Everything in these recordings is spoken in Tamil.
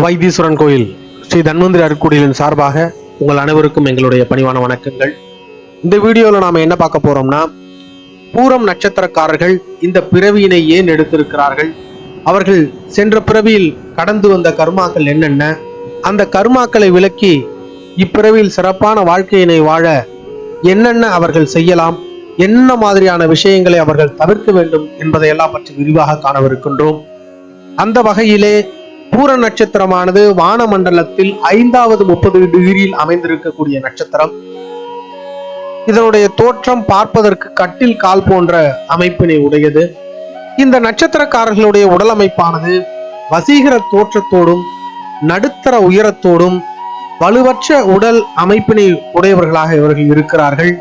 வைத்தீஸ்வரன் கோயில் ஸ்ரீ தன்வந்திரி அருட்குடியின் சார்பாக உங்கள் அனைவருக்கும் எங்களுடைய பணிவான வணக்கங்கள். இந்த வீடியோவில் நாம் என்ன பார்க்க போறோம்னா, பூரம் நட்சத்திரக்காரர்கள் இந்த பிறவியினை ஏன் எடுத்திருக்கிறார்கள், அவர்கள் சென்ற பிறவியில் கடந்து வந்த கர்மாக்கள் என்னென்ன, அந்த கர்மாக்களை விலக்கி இப்பிறவியில் சிறப்பான வாழ்க்கையினை வாழ என்னென்ன அவர்கள் செய்யலாம், என்ன மாதிரியான விஷயங்களை அவர்கள் தவிர்க்க வேண்டும் என்பதையெல்லாம் பற்றி விரிவாக காணவிருக்கின்றோம். அந்த வகையிலே பூர நட்சத்திரமானது வானமண்டலத்தில் 5வது 30 டிகிரியில் அமைந்திருக்கக்கூடிய நட்சத்திரம். இதனுடைய தோற்றம் பார்ப்பதற்கு கட்டில் கால் போன்ற அமைப்பினை உடையது. இந்த நட்சத்திரக்காரர்களுடைய உடல் அமைப்பானது வசீகர தோற்றத்தோடும் நடுத்தர உயரத்தோடும் வலுவற்ற உடல் அமைப்பினை உடையவர்களாக இவர்கள் இருக்கிறார்கள்.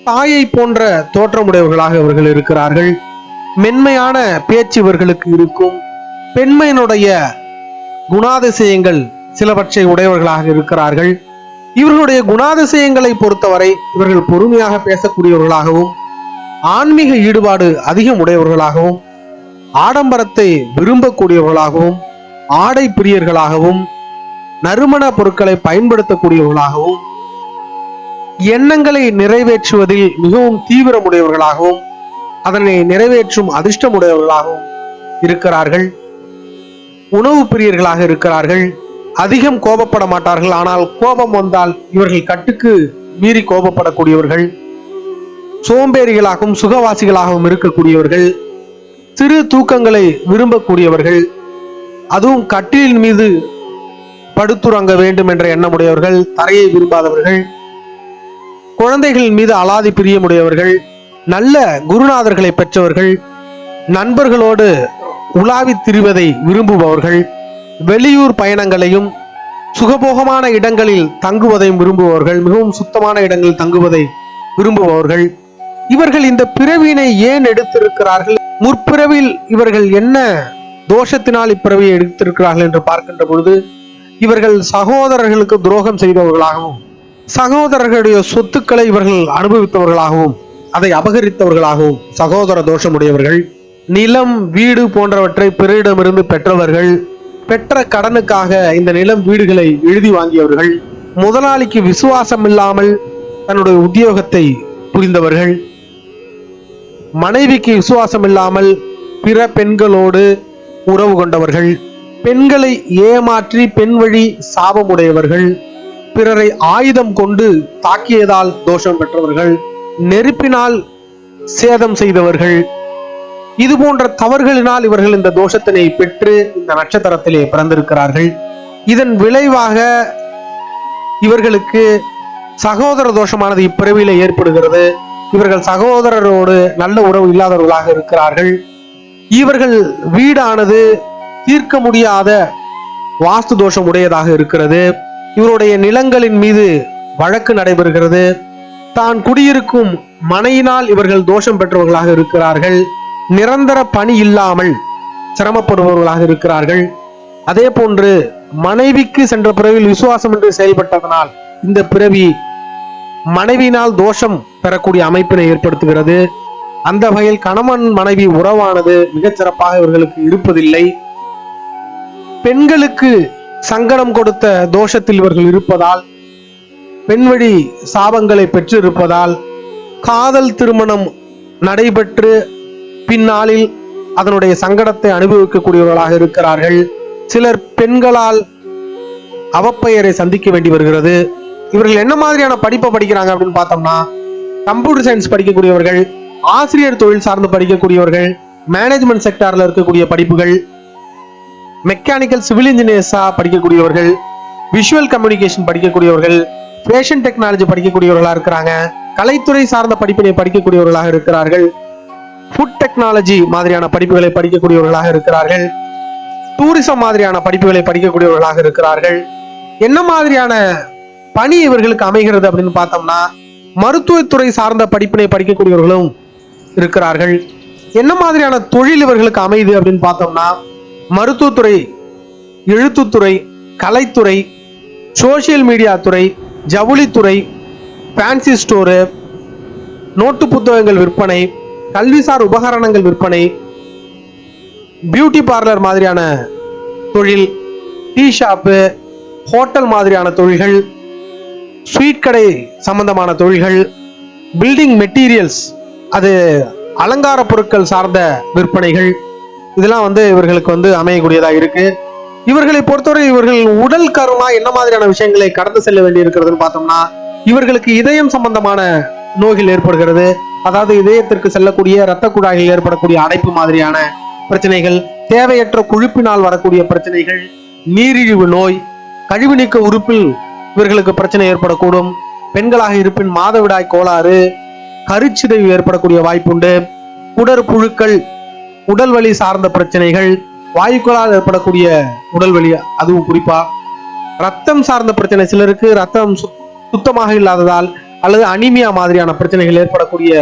தாயை போன்ற தோற்றமுடையவர்களாக இவர்கள் இருக்கிறார்கள். மென்மையான பேச்சு இவர்களுக்கு இருக்கும். பெண்மையினுடைய குணாதிசயங்கள் சிலவற்றை உடையவர்களாக இருக்கிறார்கள். இவர்களுடைய குணாதிசயங்களை பொறுத்தவரை இவர்கள் பொறுமையாக பேசக்கூடியவர்களாகவும், ஆன்மீக ஈடுபாடு அதிகம் உடையவர்களாகவும், ஆடம்பரத்தை விரும்பக்கூடியவர்களாகவும், ஆடை பிரியர்களாகவும், நறுமண பொருட்களை பயன்படுத்தக்கூடியவர்களாகவும், எண்ணங்களை நிறைவேற்றுவதில் மிகவும் தீவிரமுடையவர்களாகவும், அதனை நிறைவேற்றும் அதிர்ஷ்டமுடையவர்களாகவும் இருக்கிறார்கள். உணவு பிரியர்களாக இருக்கிறார்கள். அதிகம் கோபப்பட மாட்டார்கள். ஆனால் கோபம் வந்தால் இவர்கள் கட்டுக்கு மீறி கோபப்படக்கூடியவர்கள். சோம்பேறிகளாகவும் சுகவாசிகளாகவும் இருக்கக்கூடியவர்கள். சிறு தூக்கங்களை விரும்பக்கூடியவர்கள். அதுவும் கட்டிலின் மீது படுத்துறங்க வேண்டும் என்ற எண்ணமுடையவர்கள். தரையை விரும்பாதவர்கள். குழந்தைகளின் மீது அலாதி பிரியமுடையவர்கள். நல்ல குருநாதர்களை பெற்றவர்கள். நண்பர்களோடு உலாவி திரிவதை விரும்புபவர்கள். வெளியூர் பயணங்களையும் சுகபோகமான இடங்களில் தங்குவதையும் விரும்புபவர்கள். மிகவும் சுத்தமான இடங்களில் தங்குவதை விரும்புபவர்கள். இவர்கள் இந்த பிறவியினை ஏன் எடுத்திருக்கிறார்கள், முற்பிறவில் இவர்கள் என்ன தோஷத்தினால் இப்பிறவியை எடுத்திருக்கிறார்கள் என்று பார்க்கின்ற பொழுது, இவர்கள் சகோதரர்களுக்கு துரோகம் செய்தவர்களாகவும், சகோதரர்களுடைய சொத்துக்களை இவர்கள் அனுபவித்தவர்களாகவும், அதை அபகரித்தவர்களாகவும் சகோதர தோஷமுடையவர்கள். நிலம் வீடு போன்றவற்றை பிறரிடமிருந்து பெற்றவர்கள். பெற்ற கடனுக்காக இந்த நிலம் வீடுகளை எழுதி வாங்கியவர்கள். முதலாளிக்கு விசுவாசம் இல்லாமல் தன்னுடைய உத்தியோகத்தை புரிந்தவர்கள். மனைவிக்கு விசுவாசம் இல்லாமல் பிற பெண்களோடு உறவு கொண்டவர்கள். பெண்களை ஏமாற்றி பெண் வழி சாபமுடையவர்கள். பிறரை ஆயுதம் கொண்டு தாக்கியதால் தோஷம் பெற்றவர்கள். நெருப்பினால் சேதம் செய்தவர்கள். இது போன்ற தவறுகளினால் இவர்கள் இந்த தோஷத்தினை பெற்று இந்த நட்சத்திரத்திலே பிறந்திருக்கிறார்கள். இதன் விளைவாக இவர்களுக்கு சகோதர தோஷமானது இப்பிறவியிலே ஏற்படுகிறது. இவர்கள் சகோதரரோடு நல்ல உறவு இல்லாதவர்களாக இருக்கிறார்கள். இவர்கள் வீடானது தீர்க்க முடியாத வாஸ்து தோஷம் உடையதாக இருக்கிறது. இவருடைய நிலங்களின் மீது வழக்கு நடைபெறுகிறது. தான் குடியிருக்கும் மனையினால் இவர்கள் தோஷம் பெற்றவர்களாக இருக்கிறார்கள். நிரந்தர பணி இல்லாமல் சிரமப்படுபவர்களாக இருக்கிறார்கள். அதே போன்று மனைவிக்கு சென்ற பிறவியில் விசுவாசம் என்று செயல்பட்டதனால் இந்த பிறவி மனைவியினால் தோஷம் பெறக்கூடிய அமைப்பினை ஏற்படுத்துகிறது. அந்த வகையில் கணவன் மனைவி உறவானது மிகச் சிறப்பாக இவர்களுக்கு இருப்பதில்லை. பெண்களுக்கு சங்கடம் கொடுத்த தோஷத்தில் இவர்கள் இருப்பதால், பெண்வழி சாபங்களை பெற்று இருப்பதால், காதல் திருமணம் நடைபெற்று பின்னாளில் அதனுடைய சங்கடத்தை அனுபவிக்கக்கூடியவர்களாக இருக்கிறார்கள். சிலர் பெண்களால் அவப்பெயரை சந்திக்க வேண்டி வருகிறது. இவர்கள் என்ன மாதிரியான படிப்பை படிக்கிறாங்க அப்படின்னு பார்த்தோம்னா, கம்ப்யூட்டர் சயின்ஸ் படிக்கக்கூடியவர்கள், ஆசிரியர் தொழில் சார்ந்து படிக்கக்கூடியவர்கள், மேனேஜ்மெண்ட் செக்டார்ல இருக்கக்கூடிய படிப்புகள், மெக்கானிக்கல் சிவில் இன்ஜினியர்ஸா படிக்கக்கூடியவர்கள், விஷுவல் கம்யூனிகேஷன் படிக்கக்கூடியவர்கள், ஃபேஷன் டெக்னாலஜி படிக்கக்கூடியவர்களாக இருக்கிறாங்க. கலைத்துறை சார்ந்த படிப்பினை படிக்கக்கூடியவர்களாக இருக்கிறார்கள். ஃபுட் டெக்னாலஜி மாதிரியான படிப்புகளை படிக்கக்கூடியவர்களாக இருக்கிறார்கள். டூரிசம் மாதிரியான படிப்புகளை படிக்கக்கூடியவர்களாக இருக்கிறார்கள். என்ன மாதிரியான பணி இவர்களுக்கு அமைகிறது அப்படின்னு பார்த்தோம்னா, மருத்துவத்துறை சார்ந்த படிப்பினை படிக்கக்கூடியவர்களும் இருக்கிறார்கள். என்ன மாதிரியான தொழில் இவர்களுக்கு அமைது அப்படின்னு பார்த்தோம்னா, மருத்துவத்துறை, எழுத்துத்துறை, கலைத்துறை, சோசியல் மீடியா துறை, ஜவுளித்துறை, ஃபேன்சி ஸ்டோரு, நோட்டு புத்தகங்கள் விற்பனை, கல்விசார் உபகரணங்கள் விற்பனை, பியூட்டி பார்லர் மாதிரியான தொழில், டீ ஷாப்பு, ஹோட்டல் மாதிரியான தொழில்கள், ஸ்வீட் கடை சம்பந்தமான தொழில்கள், பில்டிங் மெட்டீரியல்ஸ், அது அலங்கார பொருட்கள் சார்ந்த விற்பனைகள், இதெல்லாம் இவர்களுக்கு அமையக்கூடியதா இருக்கு. இவர்களை பொறுத்தவரை இவர்கள் உடல் கருமா என்ன மாதிரியான விஷயங்களை கடந்து செல்ல வேண்டி இருக்கிறதுன்னு பார்த்தோம்னா, இவர்களுக்கு இதயம் சம்பந்தமான நோய்கள் ஏற்படுகிறது. அதாவது இதயத்திற்கு செல்லக்கூடிய இரத்த குழாய்கள் ஏற்படக்கூடிய அடைப்பு மாதிரியான பிரச்சனைகள், தேவையற்ற கொழுப்பினால் வரக்கூடிய பிரச்சனைகள், நீரிழிவு நோய், கழிவு நீக்க உறுப்பில் இவர்களுக்கு பிரச்சனை ஏற்படக்கூடும். பெண்களாக இருப்பின் மாதவிடாய் கோளாறு, கருச்சிதைவு ஏற்படக்கூடிய வாய்ப்புண்டு. குடற்புழுக்கள், உடல் வலி சார்ந்த பிரச்சனைகள், வாயுக்களால் ஏற்படக்கூடிய உடல் வலி, அதுவும் குறிப்பா ரத்தம் சார்ந்த பிரச்சனை, சிலருக்கு ரத்தம் சுத்தமாக இல்லாததால் அல்லது அனிமியா மாதிரியான பிரச்சனைகள் ஏற்படக்கூடிய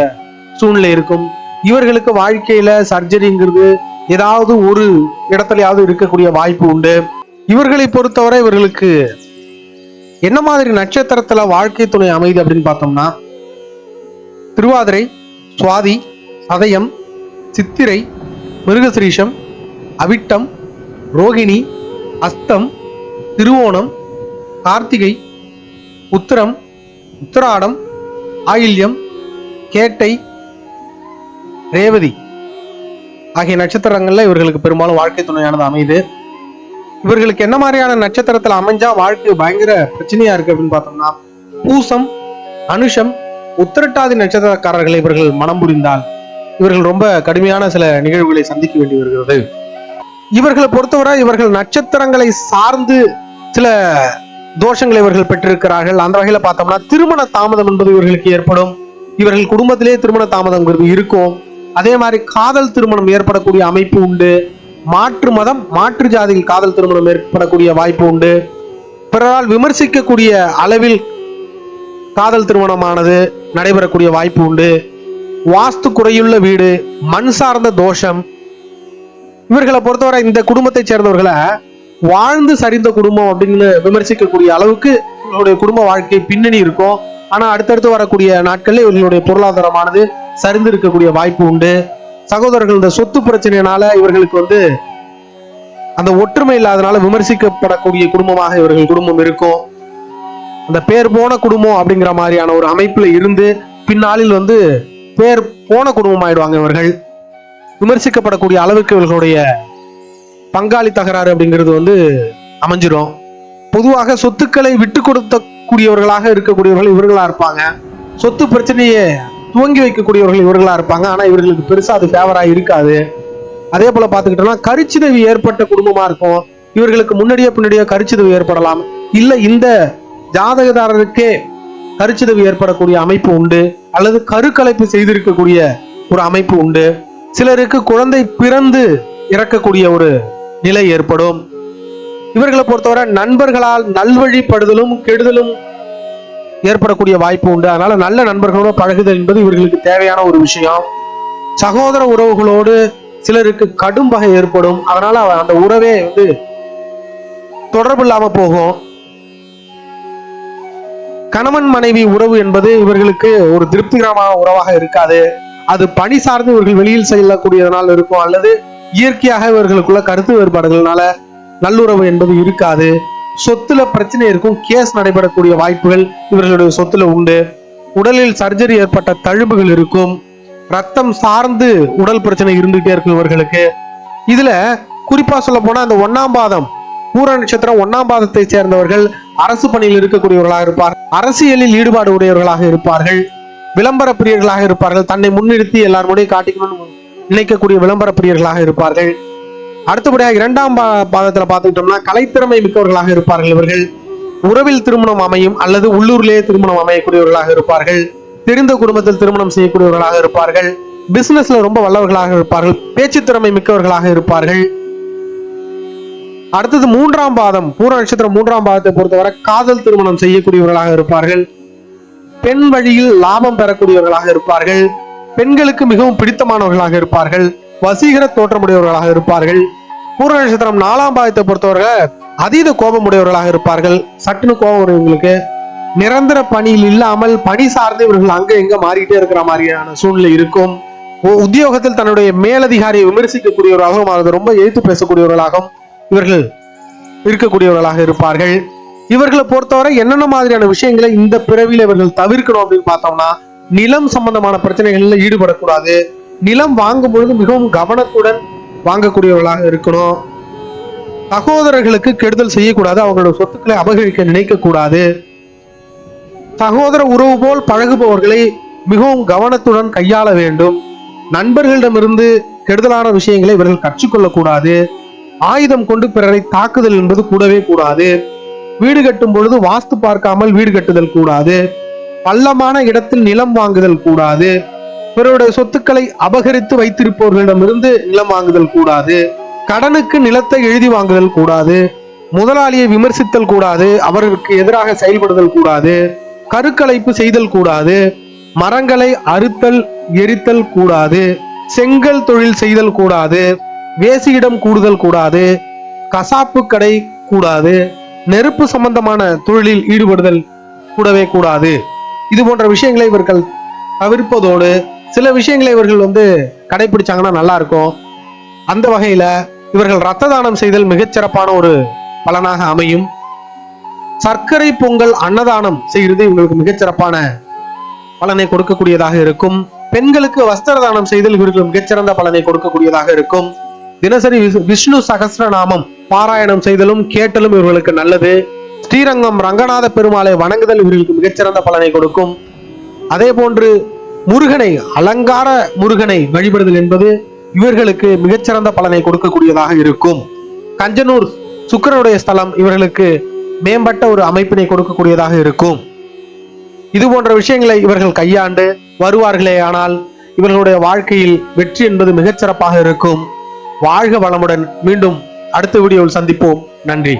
சூழ்நிலை இருக்கும். இவர்களுக்கு வாழ்க்கையில சர்ஜரிங்கிறது ஏதாவது ஒரு இடத்துலயாவது இருக்கக்கூடிய வாய்ப்பு உண்டு. இவர்களை பொறுத்தவரை இவர்களுக்கு என்ன மாதிரி நட்சத்திரத்துல வாழ்க்கை துணை அமைதி அப்படின்னு பார்த்தோம்னா, திருவாதிரை, சுவாதி, சதயம், சித்திரை, மிருகசிரீஷம், அவிட்டம், ரோகிணி, அஸ்தம், திருவோணம், கார்த்திகை, உத்திரம், உத்திராடம், ஆயில்யம், கேட்டை, ரேவதி ஆகிய நட்சத்திரங்கள்ல இவர்களுக்கு பெரும்பாலும் வாழ்க்கை துணையானது அமையுது. இவர்களுக்கு என்ன மாதிரியான நட்சத்திரத்துல அமைஞ்சா வாழ்க்கை பயங்கர பிரச்சனையா இருக்கு அப்படின்னு பார்த்தோம்னா, பூசம், அனுஷம், உத்திரட்டாதி நட்சத்திரக்காரர்களை இவர்கள் மனம் புரிந்தால் இவர்கள் ரொம்ப கடுமையான சில நிகழ்வுகளை சந்திக்க வேண்டி வருகிறது. இவர்களை பொறுத்தவரை இவர்கள் நட்சத்திரங்களை சார்ந்து சில தோஷங்களை இவர்கள் பெற்றிருக்கிறார்கள். அந்த வகையில பார்த்தோம்னா திருமண தாமதம் என்பது இவர்களுக்கு ஏற்படும். இவர்கள் குடும்பத்திலே திருமண தாமதம் இருக்கும். அதே மாதிரி காதல் திருமணம் ஏற்படக்கூடிய அமைப்பு உண்டு. மாற்று மதம், மாற்று ஜாதியில் காதல் திருமணம் ஏற்படக்கூடிய வாய்ப்பு உண்டு. பிறரால் விமர்சிக்கக்கூடிய அளவில் காதல் திருமணமானது நடைபெறக்கூடிய வாய்ப்பு உண்டு. வாஸ்து குறையுள்ள வீடு, மண் சார்ந்த தோஷம். இவர்களை பொறுத்தவரை இந்த குடும்பத்தை சேர்ந்தவர்களை வாழ்ந்து சரிந்த குடும்பம் அப்படின்னு விமர்சிக்கக்கூடிய அளவுக்கு இவர்களுடைய குடும்ப வாழ்க்கை பின்னணி இருக்கும். ஆனா அடுத்தடுத்து வரக்கூடிய நாட்களில் இவர்களுடைய பொருளாதாரமானது சரிந்து இருக்கக்கூடிய வாய்ப்பு உண்டு. சகோதரர்கள் இந்த சொத்து பிரச்சனையினால இவர்களுக்கு அந்த ஒற்றுமை இல்லாதனால விமர்சிக்கப்படக்கூடிய குடும்பமாக இவர்கள் குடும்பம் இருக்கும். அந்த பேர் போன குடும்பம் அப்படிங்கிற மாதிரியான ஒரு அமைப்புல இருந்து பின்னாளில் பேர் போன குடும்பம் ஆயிடுவாங்க. இவர்கள் விமர்சிக்கப்படக்கூடிய அளவுக்கு இவர்களுடைய பங்காளி தகராறு அப்படிங்கிறது அமைஞ்சிடும். பொதுவாக சொத்துக்களை விட்டு கொடுக்கக்கூடியவர்களாக இருக்கக்கூடியவர்கள் இவர்களா இருப்பாங்க. சொத்து பிரச்சனையை துவங்கி வைக்கக்கூடியவர்கள் இவர்களா இருப்பாங்க. ஆனா இவர்களுக்கு பெருசா அது ஃபேவரா இருக்காது. அதே போல பாத்துக்கிட்டோம்னா கருச்சிதைவு ஏற்பட்ட குடும்பமா இருக்கும். இவர்களுக்கு முன்னாடியே பின்னாடியே கருச்சிதைவு ஏற்படலாம். இல்ல இந்த ஜாதகதாரருக்கே கருச்சிதைவு ஏற்படக்கூடிய அமைப்பு உண்டு. அல்லது கருக்கலைப்பு செய்திருக்கக்கூடிய ஒரு அமைப்பு உண்டு. சிலருக்கு குழந்தை பிறந்து இறக்கக்கூடிய ஒரு நிலை ஏற்படும். இவர்களை பொறுத்தவரை நண்பர்களால் நல்வழிப்படுதலும் கெடுதலும் ஏற்படக்கூடிய வாய்ப்பு உண்டு. அதனால நல்ல நண்பர்களோட பழகுதல் என்பது இவர்களுக்கு தேவையான ஒரு விஷயம். சகோதர உறவுகளோடு சிலருக்கு கடும் பகை ஏற்படும். அதனால அந்த உறவே தொடர்பு இல்லாம போகும். கணவன் மனைவி உறவு என்பது இவர்களுக்கு ஒரு திருப்திகரமான உறவாக இருக்காது. அது பணி சார்ந்து இவர்கள் வெளியில் செல்லக்கூடியதனால் இருக்கும். அல்லது இயற்கையாக இவர்களுக்குள்ள கருத்து வேறுபாடுகள்னால நல்லுறவு என்பது இருக்காது. சொத்துல பிரச்சனை இருக்கும். கேஸ் நடைபெறக்கூடிய வாய்ப்புகள் இவர்களுடைய சொத்துல உண்டு. உடலில் சர்ஜரி ஏற்பட்ட தழும்புகள் இருக்கும். ரத்தம் சார்ந்து உடல் பிரச்சனை இருந்துகிட்டே இருக்கும் இவர்களுக்கு. இதுல குறிப்பா சொல்ல போனா அந்த 1ஆம் பாதம், பூர நட்சத்திரம் 1ஆம் பாதத்தை சேர்ந்தவர்கள் அரசு பணியில் இருக்கக்கூடியவர்களாக இருப்பார்கள். அரசியலில் ஈடுபாடு உடையவர்களாக இருப்பார்கள். விளம்பர பிரியர்களாக இருப்பார்கள். தன்னை முன்னிறுத்தி எல்லாருடைய காட்டிக்கணும்னு நினைக்கக்கூடிய விளம்பர பிரியர்களாக இருப்பார்கள். அடுத்தபடியாக 2ஆம் பாதத்துல பார்த்துக்கிட்டோம்னா கலைத்திறமை மிக்கவர்களாக இருப்பார்கள். இவர்கள் உறவில் திருமணம் அமையும் அல்லது உள்ளூர்லேயே திருமணம் அமையக்கூடியவர்களாக இருப்பார்கள். தெரிந்த குடும்பத்தில் திருமணம் செய்யக்கூடியவர்களாக இருப்பார்கள். பிசினஸ்ல ரொம்ப வல்லவர்களாக இருப்பார்கள். பேச்சு திறமை மிக்கவர்களாக இருப்பார்கள். அடுத்தது 3ஆம் பாதம், பூர நட்சத்திரம் 3ஆம் பாதத்தை பொறுத்தவரை காதல் திருமணம் செய்யக்கூடியவர்களாக இருப்பார்கள். பெண் வழியில் லாபம் பெறக்கூடியவர்களாக இருப்பார்கள். பெண்களுக்கு மிகவும் பிடித்தமானவர்களாக இருப்பார்கள். வசீகர தோற்றமுடையவர்களாக இருப்பார்கள். பூர நட்சத்திரம் 4ஆம் பாதத்தை பொறுத்தவரை அதீத கோபம் உடையவர்களாக இருப்பார்கள். சட்டுன்னு கோபம் வரும் இவங்களுக்கு. நிரந்தர பணியில் இல்லாமல் பணி சார்ந்து இவர்கள் அங்க எங்க மாறிட்டே இருக்கிற மாதிரியான சூழ்நிலை இருக்கும். உத்தியோகத்தில் தன்னுடைய மேலதிகாரியை விமர்சிக்கக்கூடியவர்களாகவும் அதை ரொம்ப எதிர்த்து பேசக்கூடியவர்களாகவும் இவர்கள் இருக்கக்கூடியவர்களாக இருப்பார்கள். இவர்களை பொறுத்தவரை என்னென்ன மாதிரியான விஷயங்களை இந்த பிறவியில இவர்கள் தவிர்க்கணும் அப்படின்னு பார்த்தோம்னா, நிலம் சம்பந்தமான பிரச்சனைகள்ல ஈடுபடக்கூடாது. நிலம் வாங்கும் பொழுது மிகவும் கவனத்துடன் வாங்கக்கூடியவர்களாக இருக்கணும். சகோதரர்களுக்கு கெடுதல் செய்யக்கூடாது. அவங்களோட சொத்துக்களை அபகரிக்க நினைக்க கூடாது. சகோதர உறவு போல் பழகுபவர்களை மிகவும் கவனத்துடன் கையாள வேண்டும். நண்பர்களிடமிருந்து கெடுதலான விஷயங்களை இவர்கள் கற்றுக்கொள்ளக்கூடாது. ஆயுதம் கொண்டு பிறரை தாக்குதல் என்பது கூடவே கூடாது. வீடு கட்டும் பொழுது வாஸ்து பார்க்காமல் வீடு கட்டுதல் கூடாது. பள்ளமான இடத்தில் நிலம் வாங்குதல் கூடாது. பிறருடைய சொத்துக்களை அபகரித்து வைத்திருப்பவர்களிடமிருந்து நிலம் வாங்குதல் கூடாது. கடனுக்கு நிலத்தை எழுதி வாங்குதல் கூடாது. முதலாளியை விமர்சித்தல் கூடாது. அவருக்கு எதிராக செயல்படுதல் கூடாது. கருக்கலைப்பு செய்தல் கூடாது. மரங்களை அறுத்தல் எரித்தல் கூடாது. செங்கல் தொழில் செய்தல் கூடாது. வேசியிடம் கூடுதல் கூடாது. கசாப்பு கடை கூடாது. நெருப்பு சம்பந்தமான தொழிலில் ஈடுபடுதல் கூடவே கூடாது. இது போன்ற விஷயங்களை இவர்கள் தவிர்ப்பதோடு சில விஷயங்களை இவர்கள் கடைபிடிச்சாங்கன்னா நல்லா இருக்கும். அந்த வகையில இவர்கள் இரத்த தானம் செய்தல் மிகச்சிறப்பான ஒரு பலனாக அமையும். சர்க்கரை பொங்கல் அன்னதானம் செய்கிறது இவங்களுக்கு மிகச்சிறப்பான பலனை கொடுக்கக்கூடியதாக இருக்கும். பெண்களுக்கு வஸ்திர தானம் செய்தல் இவர்களுக்கு மிகச்சிறந்த பலனை கொடுக்கக்கூடியதாக இருக்கும். தினசரி விஷ்ணு சகஸ்ரநாமம் பாராயணம் செய்தலும் கேட்டலும் இவர்களுக்கு நல்லது. ஸ்ரீரங்கம் ரங்கநாத பெருமாளை வணங்குதல் இவர்களுக்கு மிகச்சிறந்த பலனை கொடுக்கும். அதே போன்று முருகனை, அலங்கார முருகனை வழிபடுதல் என்பது இவர்களுக்கு மிகச்சிறந்த பலனை கொடுக்கக்கூடியதாக இருக்கும். கஞ்சனூர் சுக்கிரனுடைய ஸ்தலம் இவர்களுக்கு மேம்பட்ட ஒரு அமைப்பினை கொடுக்கக்கூடியதாக இருக்கும். இது போன்ற விஷயங்களை இவர்கள் கையாண்டு வருவார்களே ஆனால் இவர்களுடைய வாழ்க்கையில் வெற்றி என்பது மிகச்சிறப்பாக இருக்கும். வாழ்க வளமுடன். மீண்டும் அடுத்த வீடியோவில் சந்திப்போம். நன்றி.